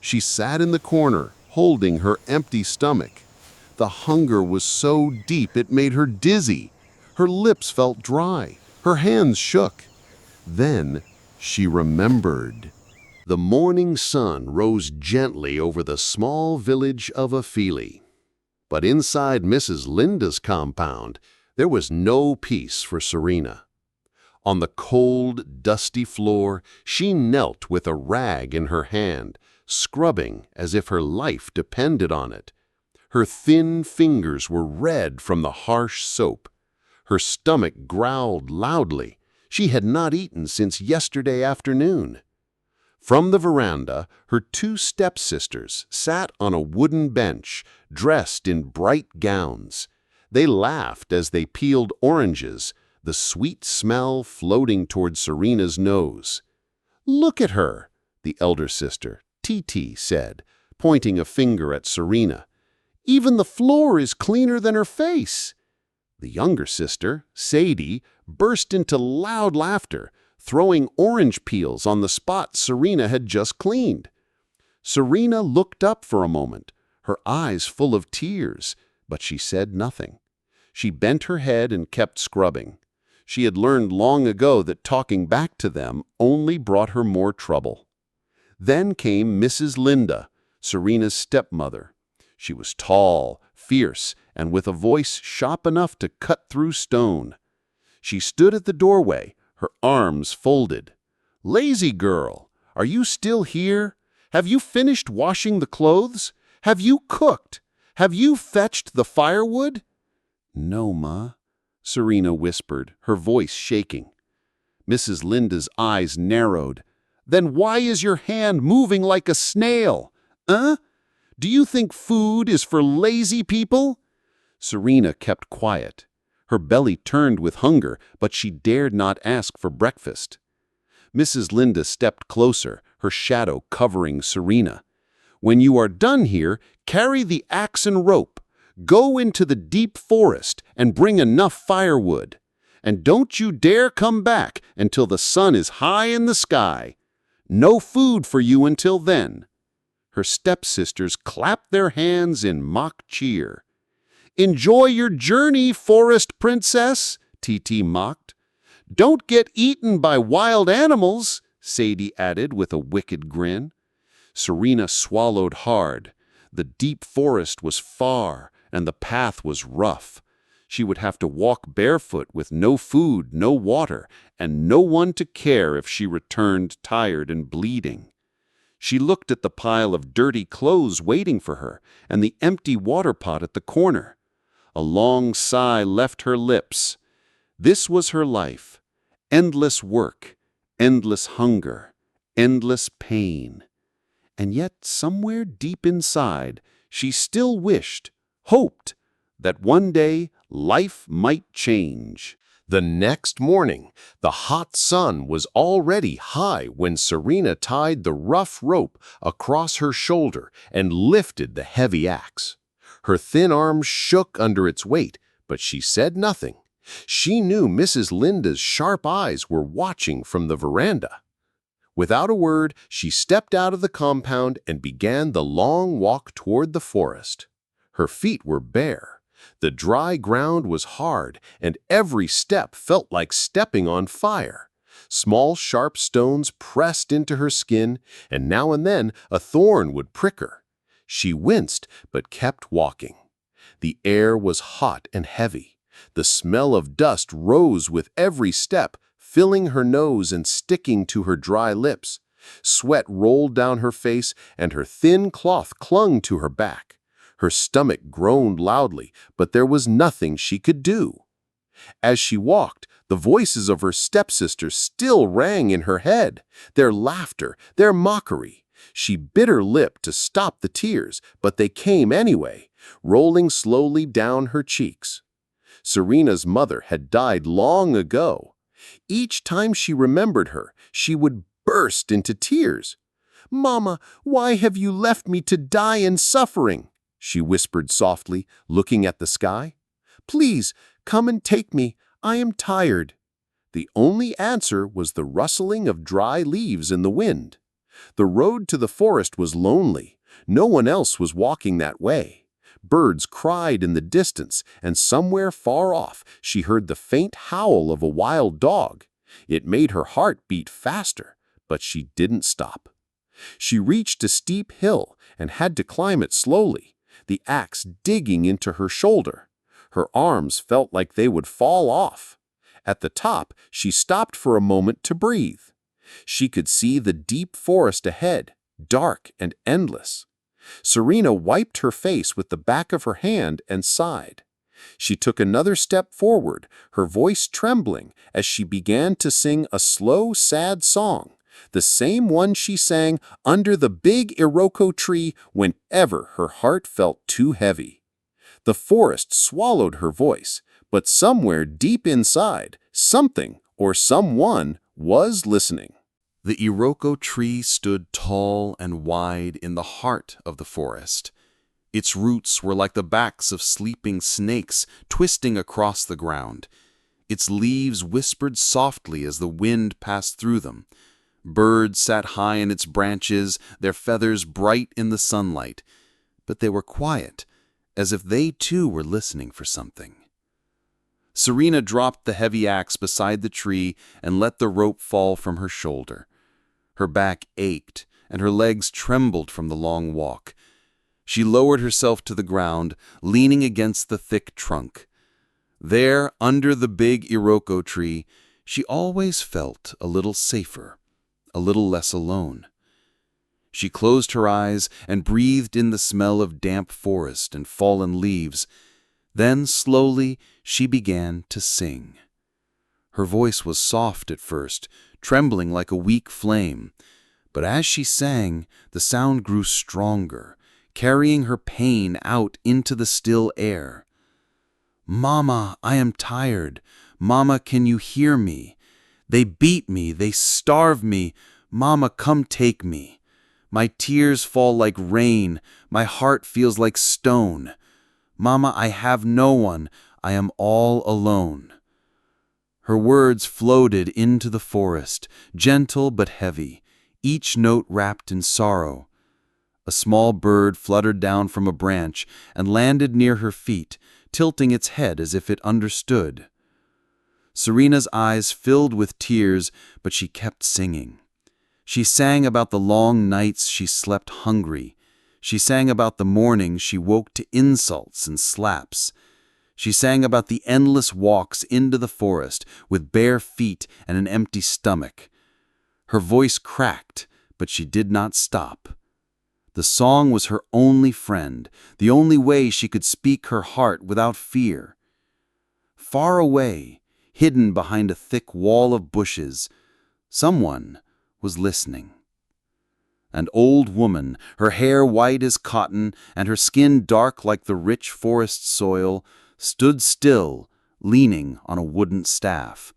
She sat in the corner, holding her empty stomach. The hunger was so deep it made her dizzy. Her lips felt dry. Her hands shook. Then she remembered. The morning sun rose gently over the small village of Afili. But inside Mrs. Linda's compound, there was no peace for Sirina. On the cold, dusty floor, she knelt with a rag in her hand, scrubbing as if her life depended on it. Her thin fingers were red from the harsh soap. Her stomach growled loudly. She had not eaten since yesterday afternoon. From the veranda, her two stepsisters sat on a wooden bench, dressed in bright gowns. They laughed as they peeled oranges, the sweet smell floating toward Sirina's nose. "Look at her," the elder sister, Titi, said, pointing a finger at Sirina. "Even the floor is cleaner than her face." The younger sister, Sadie, burst into loud laughter, throwing orange peels on the spot Sirina had just cleaned. Sirina looked up for a moment, her eyes full of tears, but she said nothing. She bent her head and kept scrubbing. She had learned long ago that talking back to them only brought her more trouble. Then came Mrs. Linda, Sirina's stepmother. She was tall, fierce, and with a voice sharp enough to cut through stone. She stood at the doorway, her arms folded. "Lazy girl, are you still here? Have you finished washing the clothes? Have you cooked? Have you fetched the firewood?" "No, Ma," Sirina whispered, her voice shaking. Mrs. Linda's eyes narrowed. "Then why is your hand moving like a snail? Do you think food is for lazy people?" Sirina kept quiet. Her belly turned with hunger, but she dared not ask for breakfast. Mrs. Linda stepped closer, her shadow covering Sirina. "When you are done here, carry the axe and rope. Go into the deep forest and bring enough firewood. And don't you dare come back until the sun is high in the sky. No food for you until then." Her stepsisters clapped their hands in mock cheer. "Enjoy your journey, forest princess," Titi mocked. "Don't get eaten by wild animals," Sadie added with a wicked grin. Sirina swallowed hard. The deep forest was far, and the path was rough. She would have to walk barefoot with no food, no water, and no one to care if she returned tired and bleeding. She looked at the pile of dirty clothes waiting for her and the empty water pot at the corner. A long sigh left her lips. This was her life. Endless work, endless hunger, endless pain. And yet somewhere deep inside, she still wished, hoped, that one day life might change. The next morning, the hot sun was already high when Sirina tied the rough rope across her shoulder and lifted the heavy axe. Her thin arms shook under its weight, but she said nothing. She knew Mrs. Linda's sharp eyes were watching from the veranda. Without a word, she stepped out of the compound and began the long walk toward the forest. Her feet were bare. The dry ground was hard, and every step felt like stepping on fire. Small, sharp stones pressed into her skin, and now and then a thorn would prick her. She winced, but kept walking. The air was hot and heavy. The smell of dust rose with every step, filling her nose and sticking to her dry lips. Sweat rolled down her face, and her thin cloth clung to her back. Her stomach groaned loudly, but there was nothing she could do. As she walked, the voices of her stepsisters still rang in her head, their laughter, their mockery. She bit her lip to stop the tears, but they came anyway, rolling slowly down her cheeks. Sirina's mother had died long ago. Each time she remembered her, she would burst into tears. "Mama, why have you left me to die in suffering?" she whispered softly, looking at the sky. "Please, come and take me. I am tired." The only answer was the rustling of dry leaves in the wind. The road to the forest was lonely. No one else was walking that way. Birds cried in the distance, and somewhere far off she heard the faint howl of a wild dog. It made her heart beat faster, but she didn't stop. She reached a steep hill and had to climb it slowly, the axe digging into her shoulder. Her arms felt like they would fall off. At the top, she stopped for a moment to breathe. She could see the deep forest ahead, dark and endless. Sirina wiped her face with the back of her hand and sighed. She took another step forward, her voice trembling as she began to sing a slow, sad song, the same one she sang under the big iroko tree whenever her heart felt too heavy. The forest swallowed her voice, but somewhere deep inside, something or someone was listening. The iroko tree stood tall and wide in the heart of the forest. Its roots were like the backs of sleeping snakes twisting across the ground. Its leaves whispered softly as the wind passed through them. Birds sat high in its branches, their feathers bright in the sunlight. But they were quiet, as if they too were listening for something. Sirina dropped the heavy axe beside the tree and let the rope fall from her shoulder. Her back ached, and her legs trembled from the long walk. She lowered herself to the ground, leaning against the thick trunk. There, under the big iroko tree, she always felt a little safer, a little less alone. She closed her eyes and breathed in the smell of damp forest and fallen leaves. Then, slowly, she began to sing. Her voice was soft at first, trembling like a weak flame. But as she sang, the sound grew stronger, carrying her pain out into the still air. "Mama, I am tired. Mama, can you hear me? They beat me, they starve me. Mama, come take me. My tears fall like rain, my heart feels like stone. Mama, I have no one, I am all alone." Her words floated into the forest, gentle but heavy, each note wrapped in sorrow. A small bird fluttered down from a branch and landed near her feet, tilting its head as if it understood. Sirina's eyes filled with tears, but she kept singing. She sang about the long nights she slept hungry. She sang about the mornings she woke to insults and slaps. She sang about the endless walks into the forest with bare feet and an empty stomach. Her voice cracked, but she did not stop. The song was her only friend, the only way she could speak her heart without fear. Far away, hidden behind a thick wall of bushes, someone was listening. An old woman, her hair white as cotton and her skin dark like the rich forest soil, stood still, leaning on a wooden staff.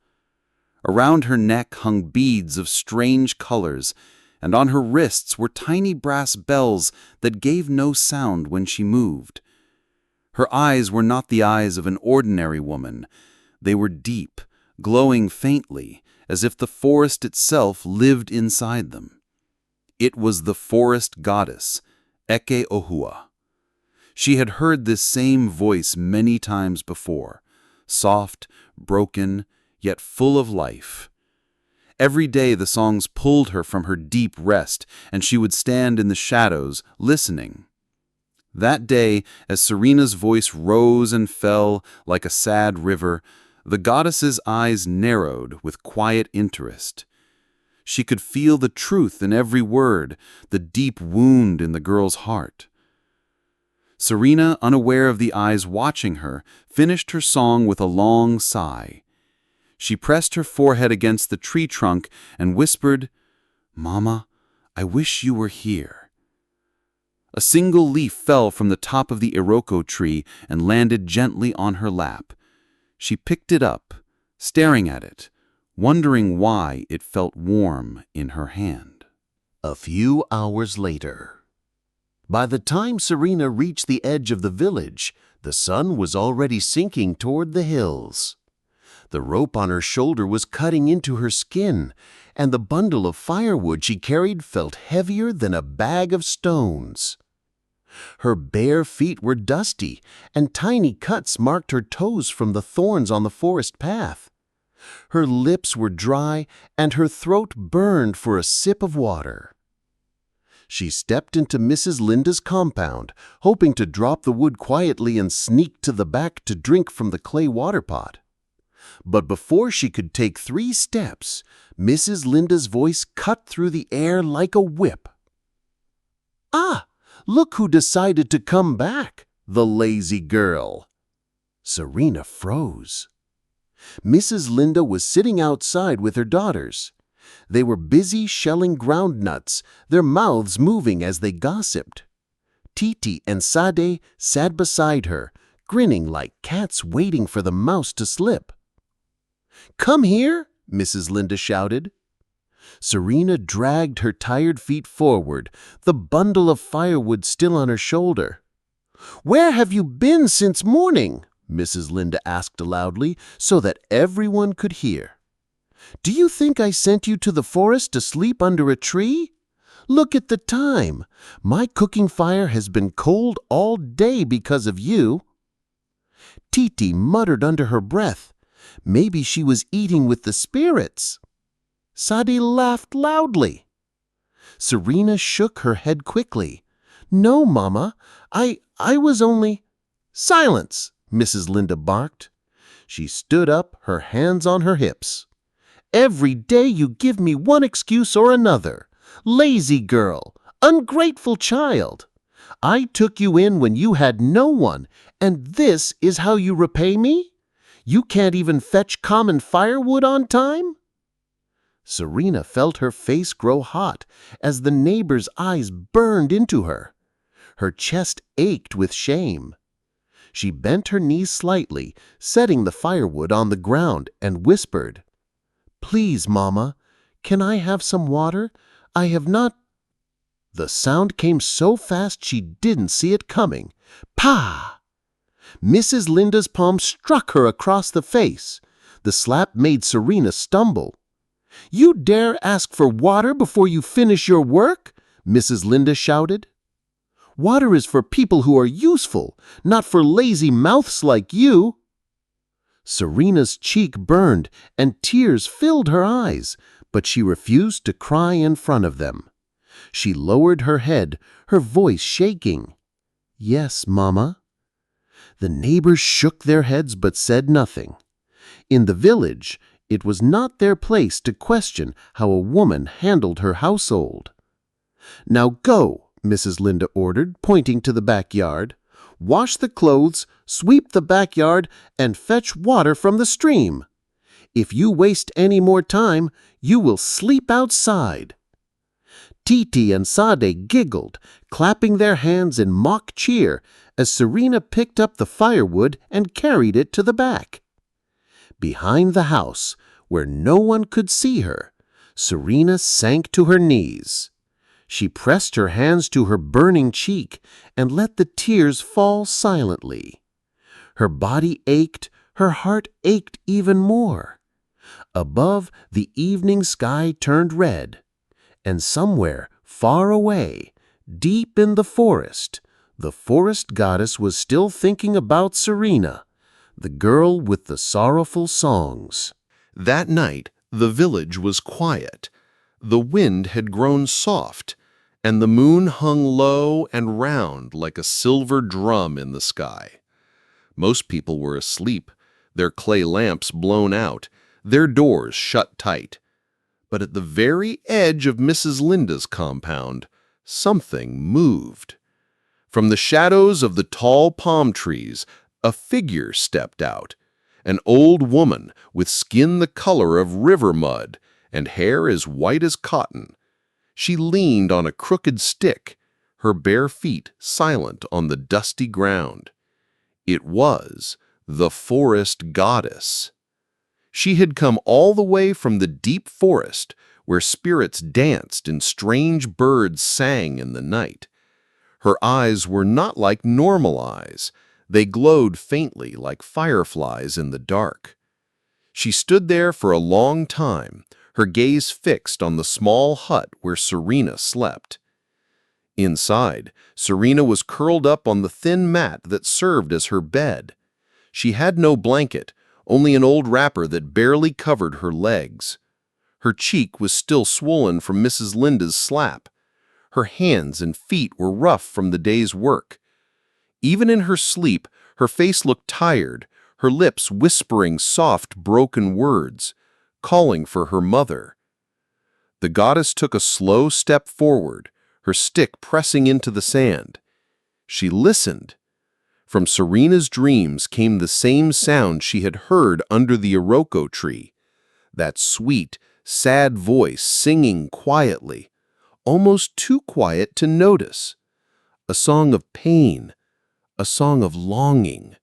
Around her neck hung beads of strange colors, and on her wrists were tiny brass bells that gave no sound when she moved. Her eyes were not the eyes of an ordinary woman. They were deep, glowing faintly, as if the forest itself lived inside them. It was the forest goddess, Eke Ohua. She had heard this same voice many times before, soft, broken, yet full of life. Every day the songs pulled her from her deep rest, and she would stand in the shadows, listening. That day, as Sirina's voice rose and fell like a sad river, the goddess's eyes narrowed with quiet interest. She could feel the truth in every word, the deep wound in the girl's heart. Sirina, unaware of the eyes watching her, finished her song with a long sigh. She pressed her forehead against the tree trunk and whispered, "Mama, I wish you were here." A single leaf fell from the top of the iroko tree and landed gently on her lap. She picked it up, staring at it, wondering why it felt warm in her hand. A few hours later. By the time Sirina reached the edge of the village, the sun was already sinking toward the hills. The rope on her shoulder was cutting into her skin, and the bundle of firewood she carried felt heavier than a bag of stones. Her bare feet were dusty, and tiny cuts marked her toes from the thorns on the forest path. Her lips were dry, and her throat burned for a sip of water. She stepped into Mrs. Linda's compound, hoping to drop the wood quietly and sneak to the back to drink from the clay water pot. But before she could take 3 steps, Mrs. Linda's voice cut through the air like a whip. "Ah, look who decided to come back, the lazy girl." Sirina froze. Mrs. Linda was sitting outside with her daughters. They were busy shelling groundnuts, their mouths moving as they gossiped. Titi and Sade sat beside her, grinning like cats waiting for the mouse to slip. "Come here," Mrs. Linda shouted. Sirina dragged her tired feet forward, the bundle of firewood still on her shoulder. "Where have you been since morning?" Mrs. Linda asked loudly so that everyone could hear. "Do you think I sent you to the forest to sleep under a tree? Look at the time. My cooking fire has been cold all day because of you." Titi muttered under her breath. Maybe she was eating with the spirits. Sadi laughed loudly. Sirina shook her head quickly. "No, Mama, I was only—" "Silence!" Mrs. Linda barked. She stood up, her hands on her hips. "Every day you give me one excuse or another. Lazy girl, ungrateful child. I took you in when you had no one, and this is how you repay me? You can't even fetch common firewood on time?" Sirina felt her face grow hot as the neighbor's eyes burned into her. Her chest ached with shame. She bent her knees slightly, setting the firewood on the ground, and whispered, "Please, Mama, can I have some water? I have not—" The sound came so fast she didn't see it coming. Pa! Mrs. Linda's palm struck her across the face. The slap made Sirina stumble. "You dare ask for water before you finish your work?" Mrs. Linda shouted. "Water is for people who are useful, not for lazy mouths like you." Sirina's cheek burned and tears filled her eyes, but she refused to cry in front of them. She lowered her head, her voice shaking. "Yes, Mama." The neighbors shook their heads but said nothing. In the village, it was not their place to question how a woman handled her household. "Now go," Mrs. Linda ordered, pointing to the backyard. "Wash the clothes, sweep the backyard, and fetch water from the stream. If you waste any more time, you will sleep outside." Titi and Sade giggled, clapping their hands in mock cheer as Sirina picked up the firewood and carried it to the back. Behind the house, where no one could see her, Sirina sank to her knees. She pressed her hands to her burning cheek and let the tears fall silently. Her body ached, her heart ached even more. Above, the evening sky turned red, and somewhere far away, deep in the forest goddess was still thinking about Sirina, the girl with the sorrowful songs. That night, the village was quiet. The wind had grown soft, and the moon hung low and round like a silver drum in the sky. Most people were asleep, their clay lamps blown out, their doors shut tight. But at the very edge of Mrs. Linda's compound, something moved. From the shadows of the tall palm trees, a figure stepped out, an old woman with skin the color of river mud and hair as white as cotton. She leaned on a crooked stick, her bare feet silent on the dusty ground. It was the forest goddess. She had come all the way from the deep forest, where spirits danced and strange birds sang in the night. Her eyes were not like normal eyes. They glowed faintly like fireflies in the dark. She stood there for a long time, her gaze fixed on the small hut where Sirina slept. Inside, Sirina was curled up on the thin mat that served as her bed. She had no blanket, only an old wrapper that barely covered her legs. Her cheek was still swollen from Mrs. Linda's slap. Her hands and feet were rough from the day's work. Even in her sleep, her face looked tired, her lips whispering soft, broken words, calling for her mother. The goddess took a slow step forward, her stick pressing into the sand. She listened. From Sirina's dreams came the same sound she had heard under the iroko tree, that sweet, sad voice singing quietly, almost too quiet to notice. A song of pain, a song of longing.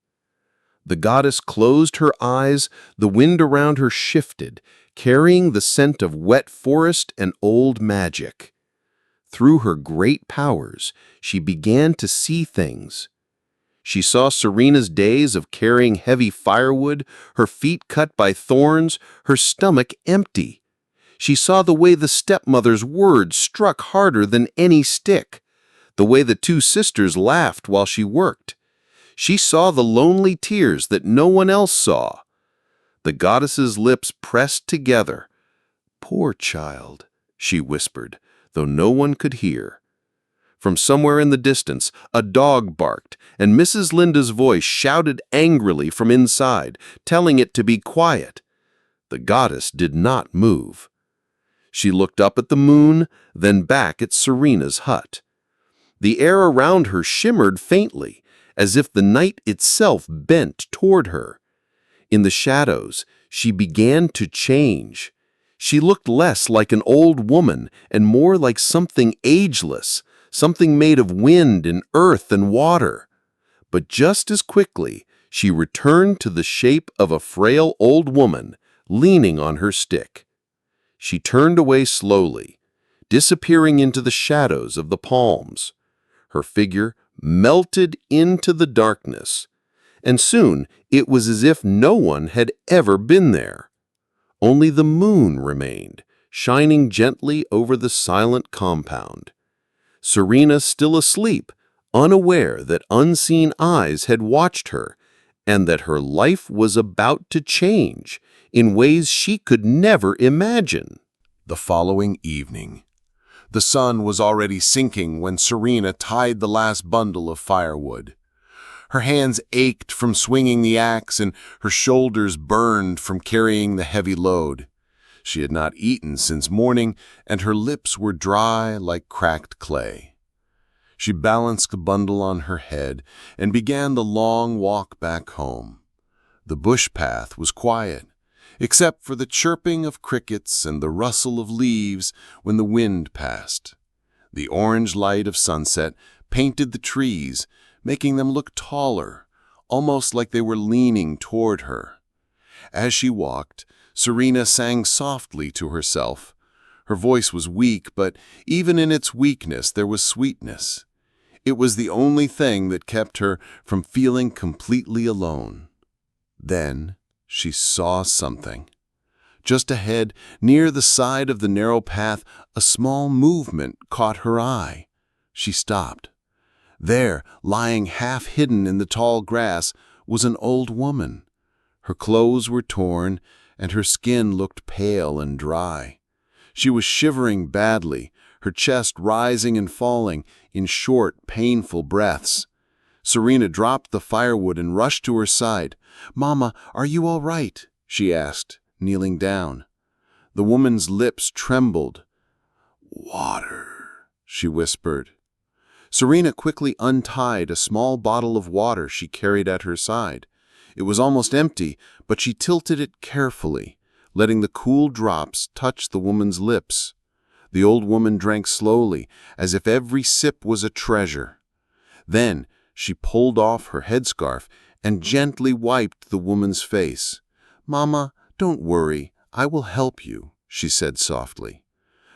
The goddess closed her eyes, the wind around her shifted, carrying the scent of wet forest and old magic. Through her great powers, she began to see things. She saw Sirina's days of carrying heavy firewood, her feet cut by thorns, her stomach empty. She saw the way the stepmother's words struck harder than any stick, the way the two sisters laughed while she worked. She saw the lonely tears that no one else saw. The goddess's lips pressed together. "Poor child," she whispered, though no one could hear. From somewhere in the distance, a dog barked, and Mrs. Linda's voice shouted angrily from inside, telling it to be quiet. The goddess did not move. She looked up at the moon, then back at Sirina's hut. The air around her shimmered faintly, as if the night itself bent toward her. In the shadows, she began to change. She looked less like an old woman and more like something ageless, something made of wind and earth and water. But just as quickly, she returned to the shape of a frail old woman leaning on her stick. She turned away slowly, disappearing into the shadows of the palms. Her figure melted into the darkness, and soon it was as if no one had ever been there. Only the moon remained, shining gently over the silent compound. Sirina still asleep, unaware that unseen eyes had watched her, and that her life was about to change in ways she could never imagine. The following evening, the sun was already sinking when Sirina tied the last bundle of firewood. Her hands ached from swinging the axe, and her shoulders burned from carrying the heavy load. She had not eaten since morning, and her lips were dry like cracked clay. She balanced the bundle on her head and began the long walk back home. The bush path was quiet, except for the chirping of crickets and the rustle of leaves when the wind passed. The orange light of sunset painted the trees, making them look taller, almost like they were leaning toward her. As she walked, Sirina sang softly to herself. Her voice was weak, but even in its weakness there was sweetness. It was the only thing that kept her from feeling completely alone. Then she saw something. Just ahead, near the side of the narrow path, a small movement caught her eye. She stopped. There, lying half hidden in the tall grass, was an old woman. Her clothes were torn, and her skin looked pale and dry. She was shivering badly, her chest rising and falling in short, painful breaths. Sirina dropped the firewood and rushed to her side. "Mama, are you all right?" she asked, kneeling down. The woman's lips trembled. "Water," she whispered. Sirina quickly untied a small bottle of water she carried at her side. It was almost empty, but she tilted it carefully, letting the cool drops touch the woman's lips. The old woman drank slowly, as if every sip was a treasure. Then she pulled off her headscarf and gently wiped the woman's face. "Mama, don't worry, I will help you," she said softly.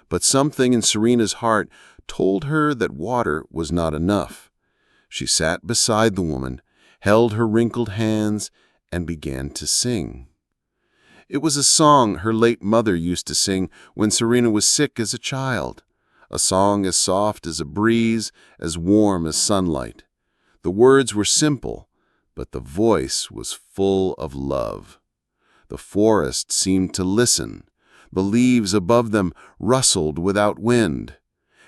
But something in Sirina's heart told her that water was not enough. She sat beside the woman, held her wrinkled hands, and began to sing. It was a song her late mother used to sing when Sirina was sick as a child. A song as soft as a breeze, as warm as sunlight. The words were simple, but the voice was full of love. The forest seemed to listen. The leaves above them rustled without wind.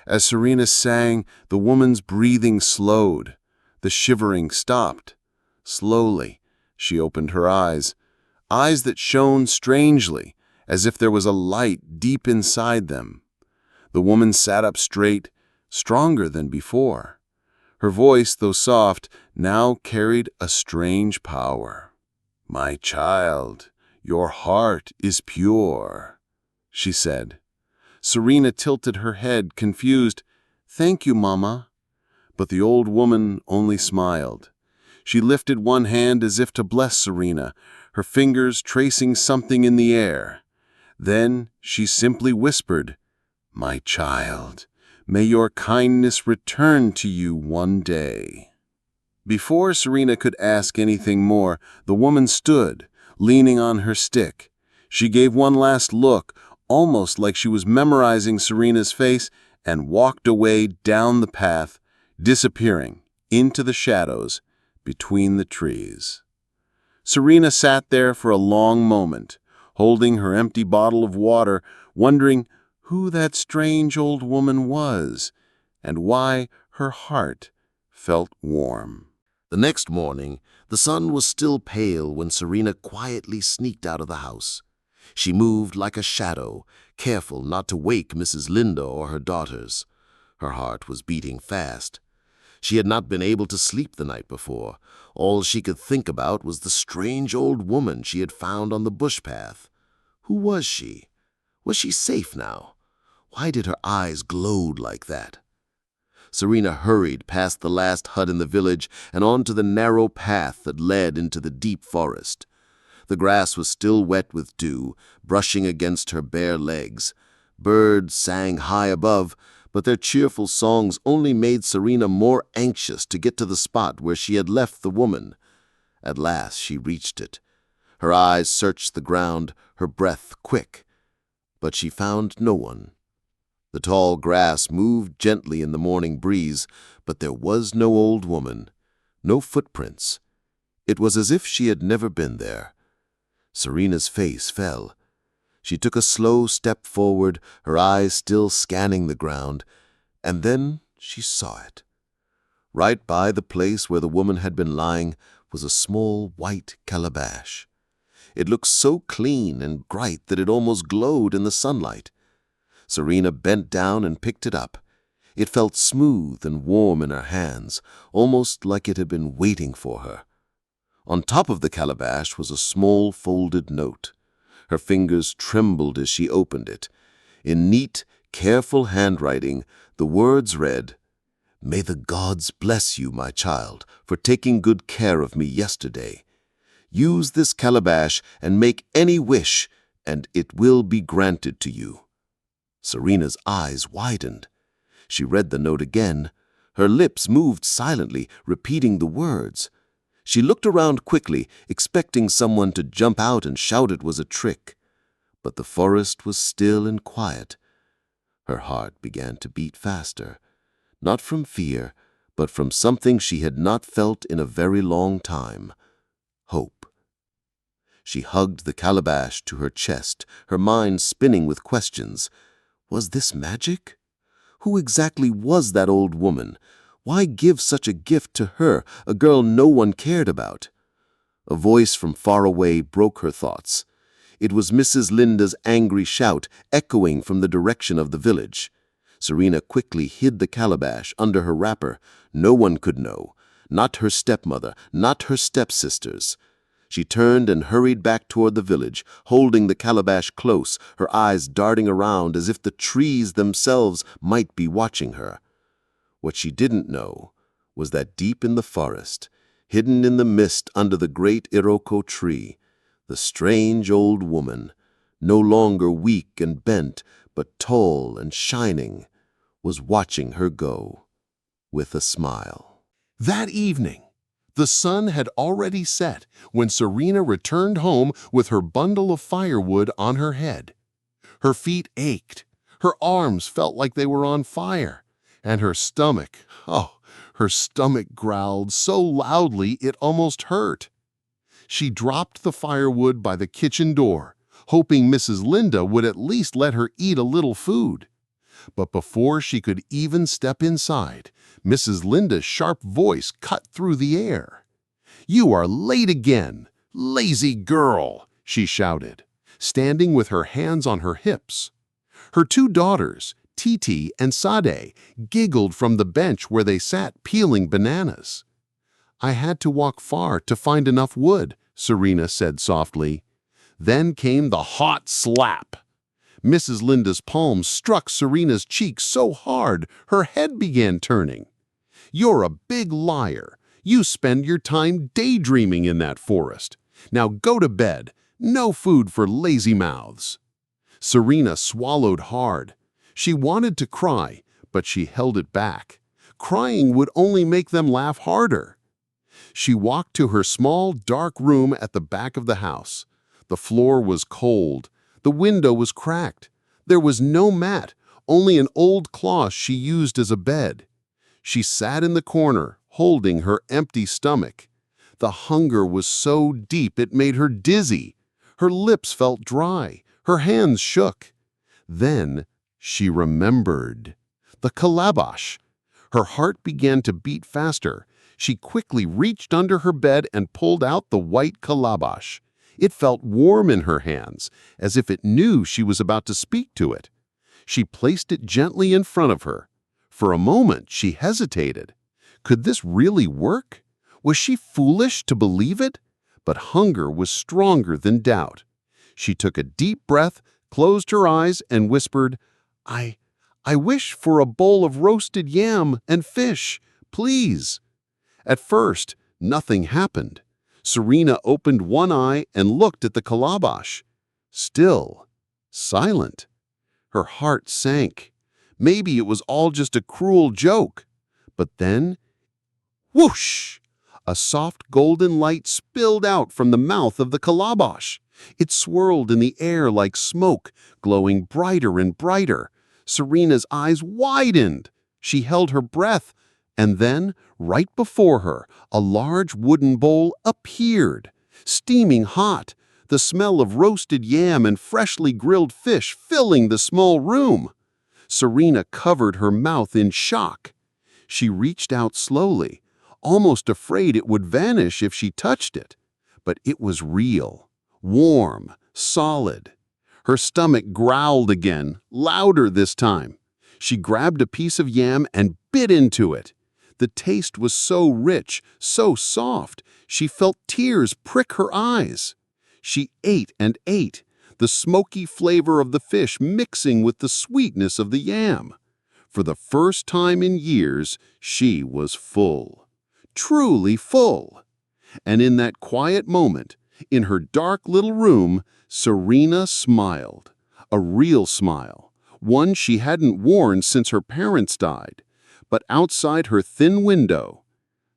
As Sirina sang, the woman's breathing slowed. The shivering stopped. Slowly, she opened her eyes that shone strangely, as if there was a light deep inside them. The woman sat up straight, stronger than before. Her voice, though soft, now carried a strange power. "My child, your heart is pure," she said. Sirina tilted her head, confused. "Thank you, Mama." But the old woman only smiled. She lifted one hand as if to bless Sirina, her fingers tracing something in the air. Then she simply whispered, "My child, may your kindness return to you one day." Before Sirina could ask anything more, the woman stood, leaning on her stick. She gave one last look, almost like she was memorizing Sirina's face, and walked away down the path, disappearing into the shadows between the trees. Sirina sat there for a long moment, holding her empty bottle of water, wondering who that strange old woman was and why her heart felt warm. The next morning, the sun was still pale when Sirina quietly sneaked out of the house. She moved like a shadow, careful not to wake Mrs. Linda or her daughters. Her heart was beating fast. She had not been able to sleep the night before. All she could think about was the strange old woman she had found on the bush path. Who was she? Was she safe now? Why did her eyes glow like that? Sirina hurried past the last hut in the village and onto the narrow path that led into the deep forest. The grass was still wet with dew, brushing against her bare legs. Birds sang high above, but their cheerful songs only made Sirina more anxious to get to the spot where she had left the woman. At last she reached it. Her eyes searched the ground, her breath quick. But she found no one. The tall grass moved gently in the morning breeze, but there was no old woman, no footprints. It was as if she had never been there. Sirina's face fell. She took a slow step forward, her eyes still scanning the ground, and then she saw it. Right by the place where the woman had been lying was a small white calabash. It looked so clean and bright that it almost glowed in the sunlight. Sirina bent down and picked it up. It felt smooth and warm in her hands, almost like it had been waiting for her. On top of the calabash was a small folded note. Her fingers trembled as she opened it. In neat, careful handwriting, the words read, "May the gods bless you, my child, for taking good care of me yesterday. Use this calabash and make any wish, and it will be granted to you." Sirina's eyes widened. She read the note again. Her lips moved silently, repeating the words. She looked around quickly, expecting someone to jump out and shout it was a trick. But the forest was still and quiet. Her heart began to beat faster, not from fear, but from something she had not felt in a very long time: hope. She hugged the calabash to her chest, her mind spinning with questions. Was this magic? Who exactly was that old woman? Why give such a gift to her, a girl no one cared about? A voice from far away broke her thoughts. It was Mrs. Linda's angry shout, echoing from the direction of the village. Sirina quickly hid the calabash under her wrapper. No one could know. Not her stepmother, not her stepsisters. She turned and hurried back toward the village, holding the calabash close, her eyes darting around as if the trees themselves might be watching her. What she didn't know was that deep in the forest, hidden in the mist under the great Iroko tree, the strange old woman, no longer weak and bent, but tall and shining, was watching her go with a smile. That evening, The sun had already set when Sirina returned home with her bundle of firewood on her head. Her feet ached, her arms felt like they were on fire, and her stomach, her stomach growled so loudly it almost hurt. She dropped the firewood by the kitchen door, hoping Mrs. Linda would at least let her eat a little food. But before she could even step inside, Mrs. Linda's sharp voice cut through the air. "You are late again, lazy girl," she shouted, standing with her hands on her hips. Her two daughters, Titi and Sade, giggled from the bench where they sat peeling bananas. "I had to walk far to find enough wood," Sirina said softly. Then came the hot slap. Mrs. Linda's palm struck Sirina's cheek so hard her head began turning. "You're a big liar. You spend your time daydreaming in that forest. Now go to bed. No food for lazy mouths." Sirina swallowed hard. She wanted to cry, but she held it back. Crying would only make them laugh harder. She walked to her small, dark room at the back of the house. The floor was cold. The window was cracked. There was no mat, only an old cloth she used as a bed. She sat in the corner, holding her empty stomach. The hunger was so deep it made her dizzy. Her lips felt dry. Her hands shook. Then she remembered. The calabash. Her heart began to beat faster. She quickly reached under her bed and pulled out the white calabash. It felt warm in her hands, as if it knew she was about to speak to it. She placed it gently in front of her. For a moment, she hesitated. Could this really work? Was she foolish to believe it? But hunger was stronger than doubt. She took a deep breath, closed her eyes, and whispered, I wish for a bowl of roasted yam and fish, please." At first, nothing happened. Sirina opened one eye and looked at the calabash. Still, silent. Her heart sank. Maybe it was all just a cruel joke. But then, whoosh! A soft golden light spilled out from the mouth of the calabash. It swirled in the air like smoke, glowing brighter and brighter. Sirina's eyes widened. She held her breath. And then, right before her, a large wooden bowl appeared, steaming hot, the smell of roasted yam and freshly grilled fish filling the small room. Sirina covered her mouth in shock. She reached out slowly, almost afraid it would vanish if she touched it. But it was real, warm, solid. Her stomach growled again, louder this time. She grabbed a piece of yam and bit into it. The taste was so rich, so soft, she felt tears prick her eyes. She ate and ate, the smoky flavor of the fish mixing with the sweetness of the yam. For the first time in years, she was full, truly full. And in that quiet moment, in her dark little room, Sirina smiled, a real smile, one she hadn't worn since her parents died. But outside her thin window,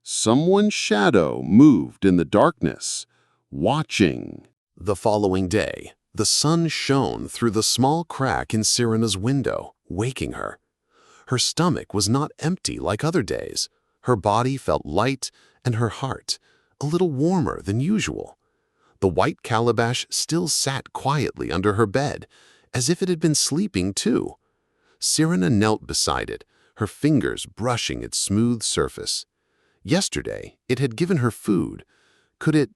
someone's shadow moved in the darkness, watching. The following day, the sun shone through the small crack in Sirina's window, waking her. Her stomach was not empty like other days. Her body felt light and her heart a little warmer than usual. The white calabash still sat quietly under her bed, as if it had been sleeping too. Sirina knelt beside it, her fingers brushing its smooth surface. Yesterday, it had given her food. Could it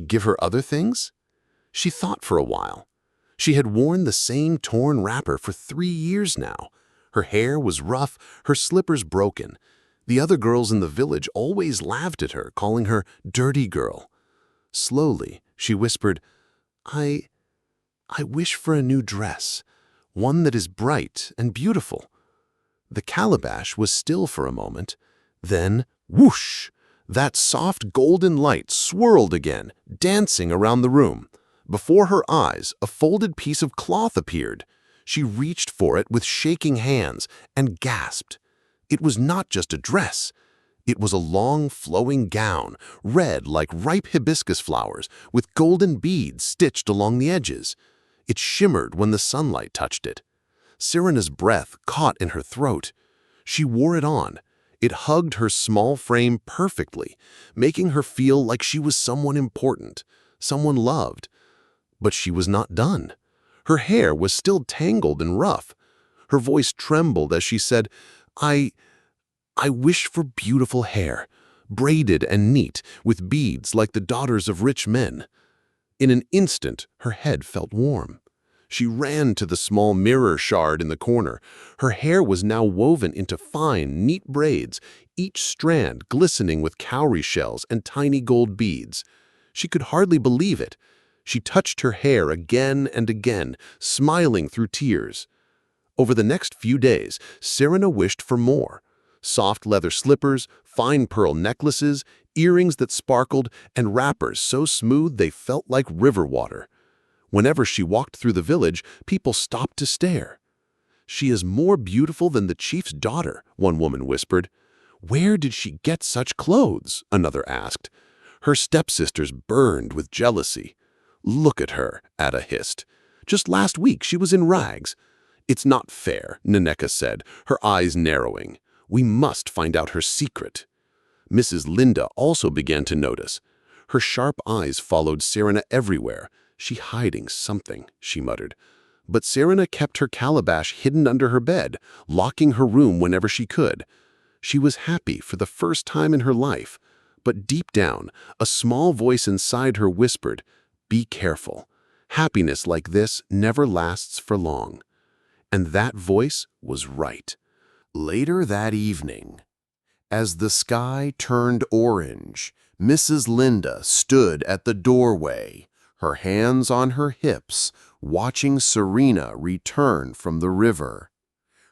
give her other things? She thought for a while. She had worn the same torn wrapper for 3 years now. Her hair was rough, her slippers broken. The other girls in the village always laughed at her, calling her dirty girl. Slowly, she whispered, I wish for a new dress, one that is bright and beautiful." The calabash was still for a moment. Then, whoosh! That soft golden light swirled again, dancing around the room. Before her eyes, a folded piece of cloth appeared. She reached for it with shaking hands and gasped. It was not just a dress. It was a long, flowing gown, red like ripe hibiscus flowers, with golden beads stitched along the edges. It shimmered when the sunlight touched it. Sirina's breath caught in her throat. She wore it on. It hugged her small frame perfectly, making her feel like she was someone important, someone loved. But she was not done. Her hair was still tangled and rough. Her voice trembled as she said, I wish for beautiful hair, braided and neat, with beads like the daughters of rich men. In an instant, her head felt warm. She ran to the small mirror shard in the corner. Her hair was now woven into fine, neat braids, each strand glistening with cowrie shells and tiny gold beads. She could hardly believe it. She touched her hair again and again, smiling through tears. Over the next few days, Sirina wished for more. Soft leather slippers, fine pearl necklaces, earrings that sparkled, and wrappers so smooth they felt like river water. Whenever she walked through the village, people stopped to stare. "She is more beautiful than the chief's daughter," one woman whispered. "Where did she get such clothes?" another asked. Her stepsisters burned with jealousy. "Look at her," Ada hissed. "Just last week she was in rags." "It's not fair," Naneka said, her eyes narrowing. "We must find out her secret." Mrs. Linda also began to notice. Her sharp eyes followed Sirina everywhere. "She hiding something," she muttered. But Sirina kept her calabash hidden under her bed, locking her room whenever she could. She was happy for the first time in her life. But deep down, a small voice inside her whispered, "Be careful. Happiness like this never lasts for long." And that voice was right. Later that evening, as the sky turned orange, Mrs. Linda stood at the doorway, her hands on her hips, watching Sirina return from the river.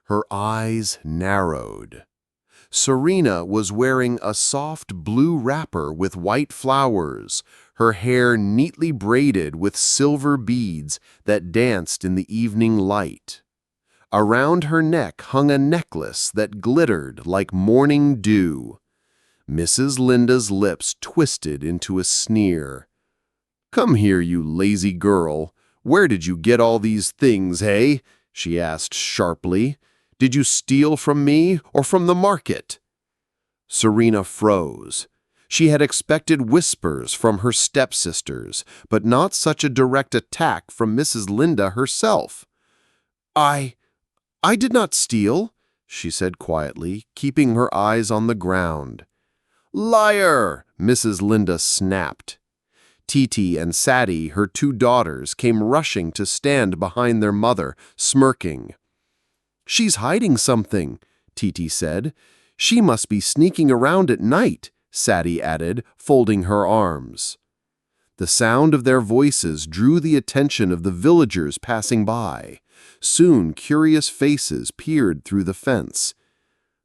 Her eyes narrowed. Sirina was wearing a soft blue wrapper with white flowers, her hair neatly braided with silver beads that danced in the evening light. Around her neck hung a necklace that glittered like morning dew. Mrs. Linda's lips twisted into a sneer. "Come here, you lazy girl. Where did you get all these things, hey?" she asked sharply. "Did you steal from me or from the market?" Sirina froze. She had expected whispers from her stepsisters, but not such a direct attack from Mrs. Linda herself. I did not steal," she said quietly, keeping her eyes on the ground. "Liar!" Mrs. Linda snapped. Titi and Sadie, her two daughters, came rushing to stand behind their mother, smirking. "She's hiding something," Titi said. "She must be sneaking around at night," Sadie added, folding her arms. The sound of their voices drew the attention of the villagers passing by. Soon, curious faces peered through the fence.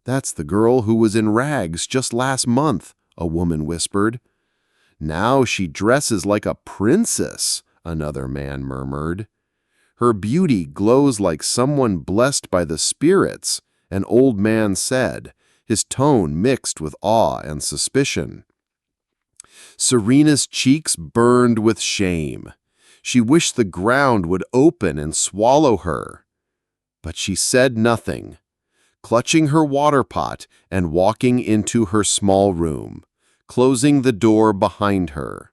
"That's the girl who was in rags just last month," a woman whispered. "Now she dresses like a princess," another man murmured. "Her beauty glows like someone blessed by the spirits," an old man said, his tone mixed with awe and suspicion. Sirina's cheeks burned with shame. She wished the ground would open and swallow her. But she said nothing, clutching her water pot and walking into her small room, closing the door behind her.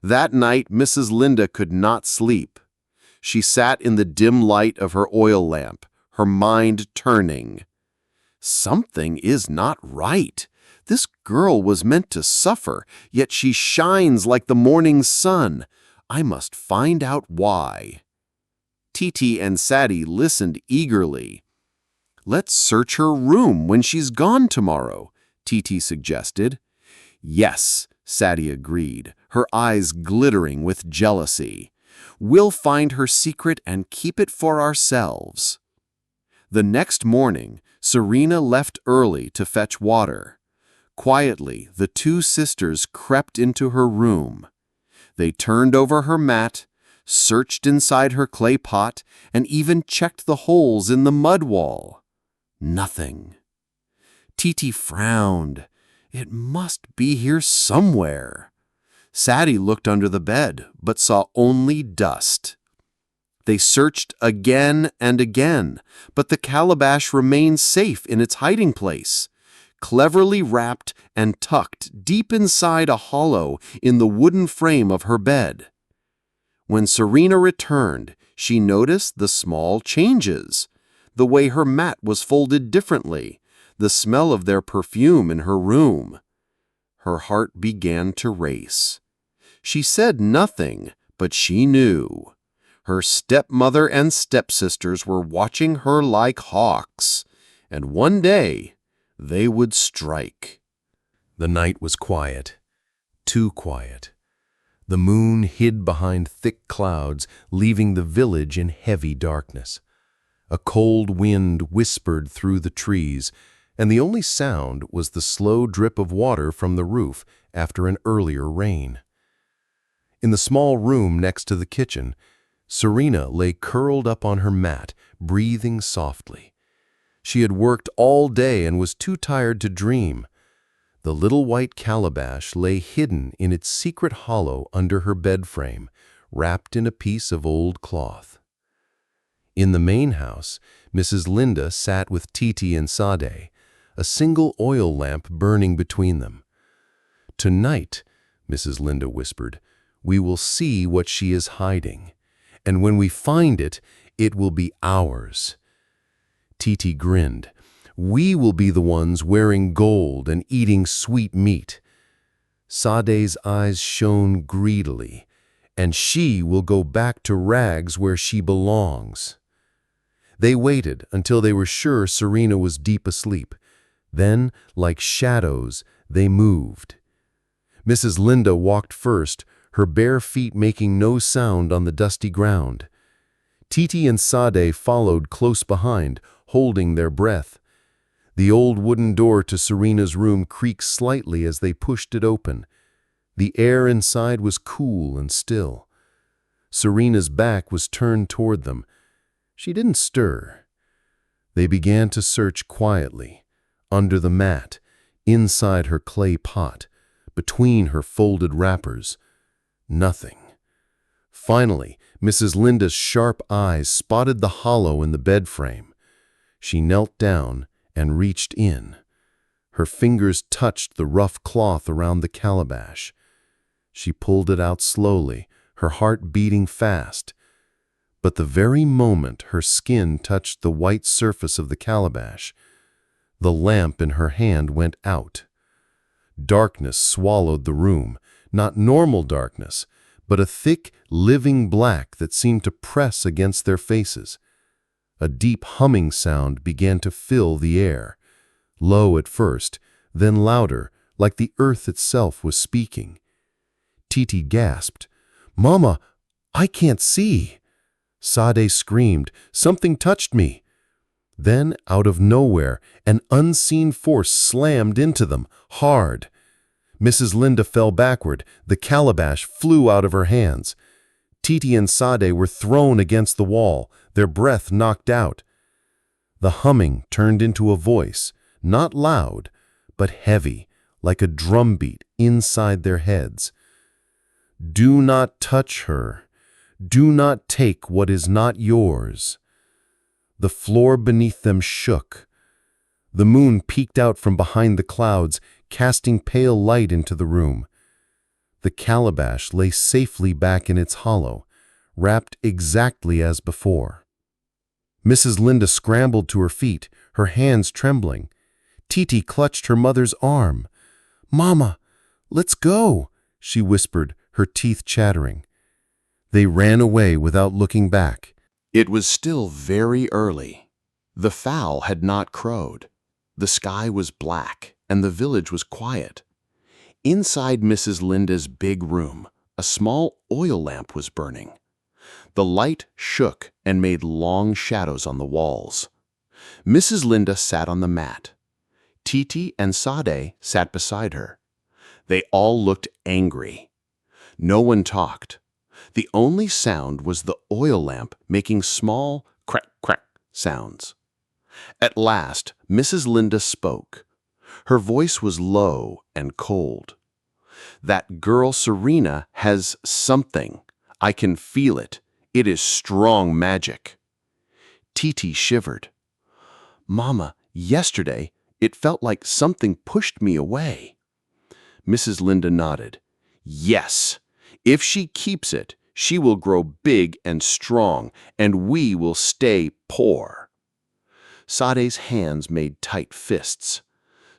That night, Mrs. Linda could not sleep. She sat in the dim light of her oil lamp, her mind turning. Something is not right. This girl was meant to suffer, yet she shines like the morning sun. I must find out why. Titi and Sadie listened eagerly. "Let's search her room when she's gone tomorrow," Titi suggested. "Yes," Sadie agreed, her eyes glittering with jealousy. "We'll find her secret and keep it for ourselves." The next morning, Sirina left early to fetch water. Quietly, the two sisters crept into her room. They turned over her mat, searched inside her clay pot, and even checked the holes in the mud wall. Nothing. Titi frowned. It must be here somewhere. Sadie looked under the bed, but saw only dust. They searched again and again, but the calabash remained safe in its hiding place, cleverly wrapped and tucked deep inside a hollow in the wooden frame of her bed. When Sirina returned, she noticed the small changes, the way her mat was folded differently, the smell of their perfume in her room. Her heart began to race. She said nothing, but she knew. Her stepmother and stepsisters were watching her like hawks, and one day they would strike. The night was quiet, too quiet. The moon hid behind thick clouds, leaving the village in heavy darkness. A cold wind whispered through the trees, and the only sound was the slow drip of water from the roof after an earlier rain. In the small room next to the kitchen, Sirina lay curled up on her mat, breathing softly. She had worked all day and was too tired to dream. The little white calabash lay hidden in its secret hollow under her bed frame, wrapped in a piece of old cloth. In the main house, Mrs. Linda sat with Titi and Sade, a single oil lamp burning between them. "Tonight," Mrs. Linda whispered, "we will see what she is hiding. And when we find it, it will be ours." Titi grinned. "We will be the ones wearing gold and eating sweet meat." Sade's eyes shone greedily. "And she will go back to rags where she belongs." They waited until they were sure Sirina was deep asleep. Then, like shadows, they moved. Mrs. Linda walked first, her bare feet making no sound on the dusty ground. Titi and Sade followed close behind, holding their breath. The old wooden door to Sirina's room creaked slightly as they pushed it open. The air inside was cool and still. Sirina's back was turned toward them. She didn't stir. They began to search quietly, under the mat, inside her clay pot, between her folded wrappers. Nothing. Finally, Mrs. Linda's sharp eyes spotted the hollow in the bed frame. She knelt down and reached in. Her fingers touched the rough cloth around the calabash. She pulled it out slowly, her heart beating fast. But the very moment her skin touched the white surface of the calabash, the lamp in her hand went out. Darkness swallowed the room, not normal darkness, but a thick, living black that seemed to press against their faces. A deep humming sound began to fill the air, low at first, then louder, like the earth itself was speaking. Titi gasped, "Mama, I can't see." Sade screamed, "Something touched me." Then, out of nowhere, an unseen force slammed into them, hard. Mrs. Linda fell backward. The calabash flew out of her hands. Titi and Sade were thrown against the wall, their breath knocked out. The humming turned into a voice, not loud, but heavy, like a drumbeat inside their heads. "Do not touch her. Do not take what is not yours." The floor beneath them shook. The moon peeked out from behind the clouds, casting pale light into the room. The calabash lay safely back in its hollow, wrapped exactly as before. Mrs. Linda scrambled to her feet, her hands trembling. Titi clutched her mother's arm. "Mama, let's go," she whispered, her teeth chattering. They ran away without looking back. It was still very early. The fowl had not crowed. The sky was black, and the village was quiet. Inside Mrs. Linda's big room, a small oil lamp was burning. The light shook and made long shadows on the walls. Mrs. Linda sat on the mat. Titi and Sade sat beside her. They all looked angry. No one talked. The only sound was the oil lamp making small crack-crack sounds. At last, Mrs. Linda spoke, Her voice was low and cold. "That girl Sirina has something. I can feel it. It is strong magic." Titi shivered. "Mama, yesterday it felt like something pushed me away." Mrs. Linda nodded. "Yes, if she keeps it, she will grow big and strong, and we will stay poor." Sade's hands made tight fists.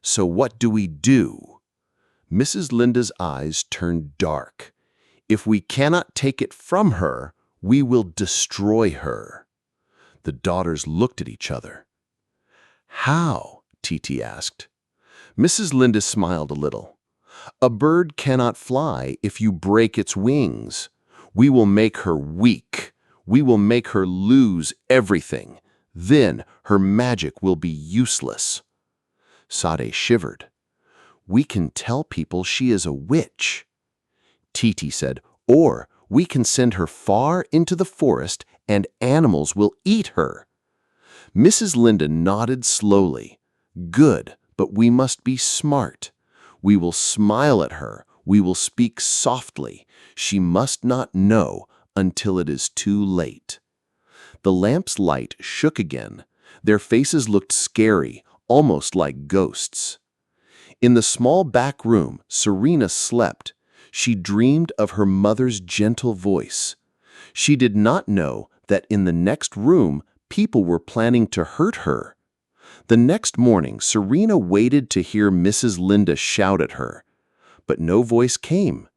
"So what do we do?" Mrs. Linda's eyes turned dark. "If we cannot take it from her, we will destroy her." The daughters looked at each other. "How?" Titi asked. Mrs. Linda smiled a little. "A bird cannot fly if you break its wings. We will make her weak. We will make her lose everything. Then her magic will be useless." Sade shivered. "We can tell people she is a witch." Titi said, "Or we can send her far into the forest and animals will eat her." Mrs. Linda nodded slowly. "Good, but we must be smart. We will smile at her. We will speak softly. She must not know until it is too late." The lamp's light shook again. Their faces looked scary, almost like ghosts. In the small back room, Sirina slept. She dreamed of her mother's gentle voice. She did not know that in the next room, people were planning to hurt her. The next morning, Sirina waited to hear Mrs. Linda shout at her. But no voice came.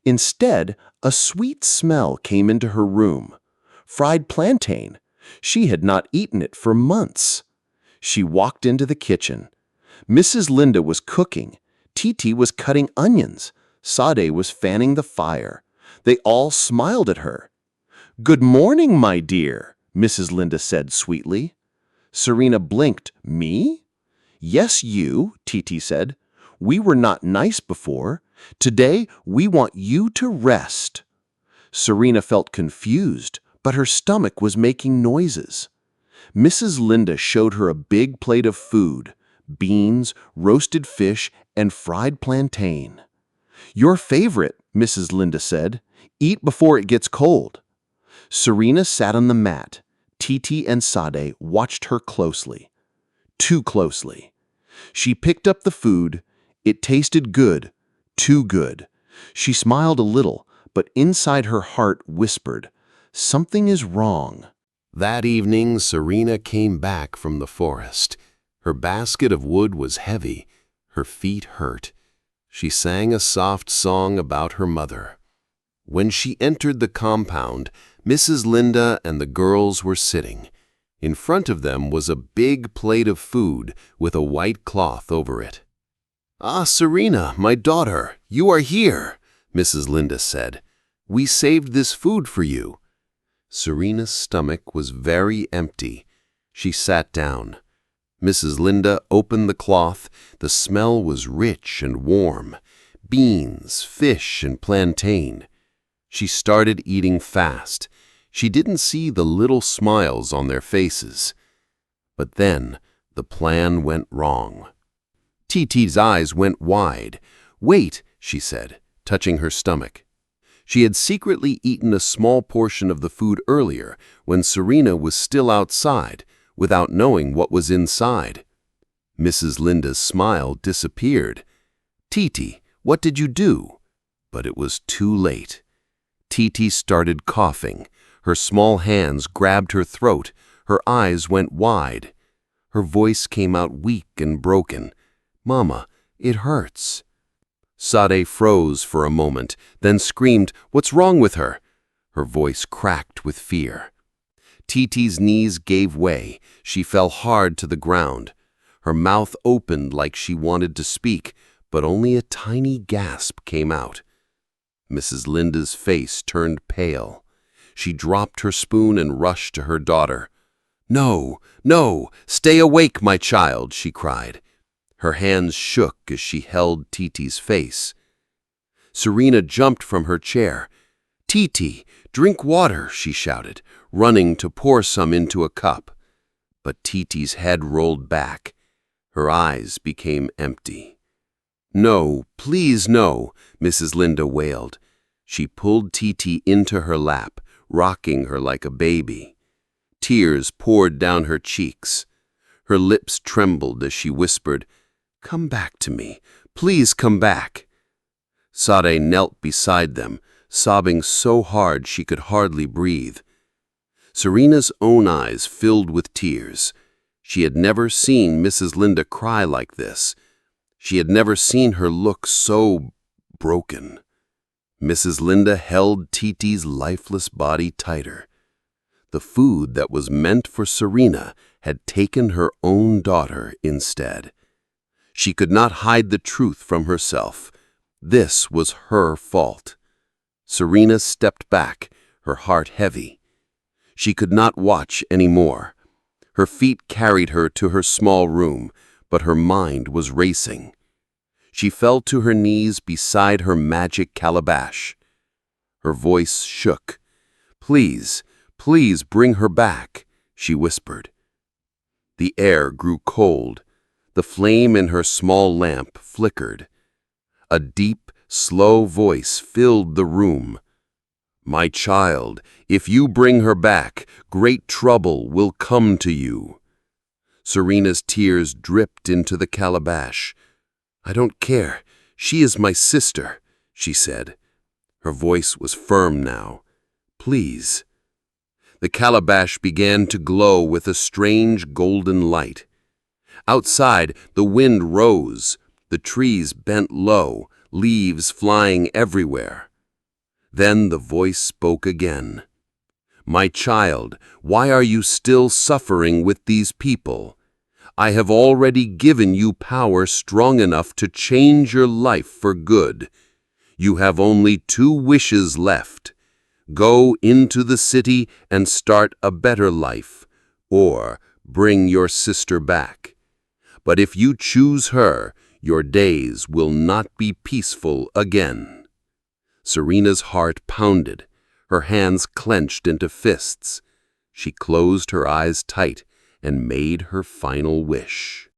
Instead, a sweet smell came into her room. Fried plantain. She had not eaten it for months. She walked into the kitchen. Mrs. Linda was cooking. Titi was cutting onions. Sade was fanning the fire. They all smiled at her. "Good morning, my dear," Mrs. Linda said sweetly. Sirina blinked. "Me?" "Yes, you," Titi said. "We were not nice before. Today, we want you to rest." Sirina felt confused, but her stomach was making noises. Mrs. Linda showed her a big plate of food: beans, roasted fish, and fried plantain. "Your favorite," Mrs. Linda said. "Eat before it gets cold." Sirina sat on the mat. Titi and Sade watched her closely. Too closely. She picked up the food. It tasted good. Too good. She smiled a little, but inside her heart whispered, "Something is wrong." That evening, Sirina came back from the forest. Her basket of wood was heavy. Her feet hurt. She sang a soft song about her mother. When she entered the compound, Mrs. Linda and the girls were sitting. In front of them was a big plate of food with a white cloth over it. "Ah, Sirina, my daughter, you are here," Mrs. Linda said. "We saved this food for you." Sirina's stomach was very empty. She sat down. Mrs. Linda opened the cloth. The smell was rich and warm. Beans, fish, and plantain. She started eating fast. She didn't see the little smiles on their faces. But then the plan went wrong. Titi's eyes went wide. "Wait," she said, touching her stomach. She had secretly eaten a small portion of the food earlier when Sirina was still outside, without knowing what was inside. Mrs. Linda's smile disappeared. "Titi, what did you do?" But it was too late. Titi started coughing. Her small hands grabbed her throat. Her eyes went wide. Her voice came out weak and broken. "Mama, it hurts." Sade froze for a moment, then screamed, "What's wrong with her?" Her voice cracked with fear. Titi's knees gave way. She fell hard to the ground. Her mouth opened like she wanted to speak, but only a tiny gasp came out. Mrs. Linda's face turned pale. She dropped her spoon and rushed to her daughter. "No, no, stay awake, my child," she cried. Her hands shook as she held Titi's face. Sirina jumped from her chair. "Titi, drink water," she shouted, running to pour some into a cup. But Titi's head rolled back. Her eyes became empty. "No, please no," Mrs. Linda wailed. She pulled Titi into her lap, rocking her like a baby. Tears poured down her cheeks. Her lips trembled as she whispered, "Come back to me. Please come back." Sade knelt beside them, sobbing so hard she could hardly breathe. Sirina's own eyes filled with tears. She had never seen Mrs. Linda cry like this. She had never seen her look so broken. Mrs. Linda held Titi's lifeless body tighter. The food that was meant for Sirina had taken her own daughter instead. She could not hide the truth from herself. This was her fault. Sirina stepped back, her heart heavy. She could not watch anymore. Her feet carried her to her small room, but her mind was racing. She fell to her knees beside her magic calabash. Her voice shook. "Please, please bring her back," she whispered. The air grew cold. The flame in her small lamp flickered. A deep, slow voice filled the room. "My child, if you bring her back, great trouble will come to you." Sirina's tears dripped into the calabash. "I don't care. She is my sister," she said. Her voice was firm now. "Please." The calabash began to glow with a strange golden light. Outside, the wind rose. The trees bent low, leaves flying everywhere. Then the voice spoke again. "My child, why are you still suffering with these people? I have already given you power strong enough to change your life for good. You have only 2 wishes left. Go into the city and start a better life, or bring your sister back. But if you choose her, your days will not be peaceful again." Sirina's heart pounded. Her hands clenched into fists. She closed her eyes tight and made her final wish.